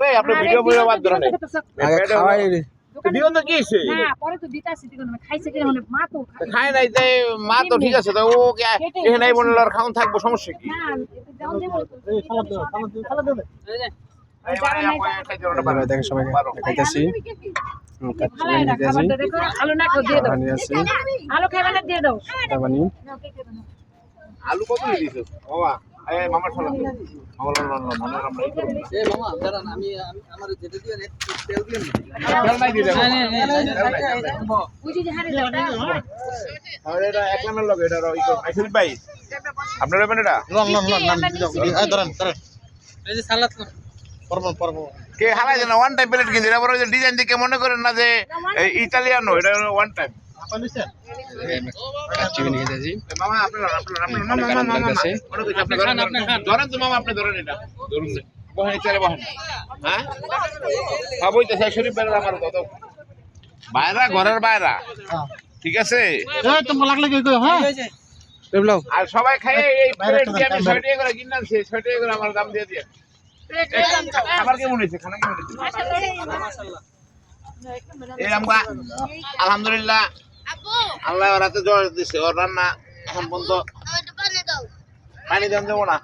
রে আপনি video video বাদ ধরে আগে খাওয়াই দিও তো কি হইছে না পরে তো দিতাছি দিগো না খাইছে কি হলে মা তো খায় নাই যে মা তো ঠিক আছে তো ও এখানে বলল আর খাওন থাকবো সমস্যা কি না এটা দাও দেব দেখে সবাই খাইতেছি আলু না খাও দিয়ে দাও আলু খাবে না দিয়ে দাও আলু কত দিছো বাবা এই মামার সালাদ মামা মামা আমরা এই মামা দাঁড়ান আমি আমার যেতে দিও না তেল দিও তেল নাই দিলে ওই যে হারে দাও না আর এটা এক নামের লগে এটা আইসিল ভাই আপনার রবেন এটা এই ধরেন এই যে সালাদ পরব কে হালাই দেন ওয়ান টাইম প্লেট কিনছে এবার ওই ডিজাইন দেখে মনে করেন না যে ইতালিয়ানো এটা ওয়ান টাইম মামা আপনার ধরেন তো মামা আপনি ধরেন এটা ধরুন বহেন চারে বহেন হ্যাঁ খাবই তো সেই শরীফ বেলা আমার কত বাইরা ঘরের বাইরা ঠিক আছে তোমার লাগলে কি কই হ্যাঁ আর সবাই খায় এই প্লেট দিয়ে আমি ৬০ টাকা করে কিনলাম ৬০ টাকা করে আমার দাম দিয়ে দিয়ে খাবার কেমন হয়েছে খানা কেমন হয়েছে মাশাআল্লাহ এই আমরা আলহামদুলিল্লাহ আল্লাহ রাতে জোর দিছে ওর রান্না এখন পর্যন্ত পানি দেবো না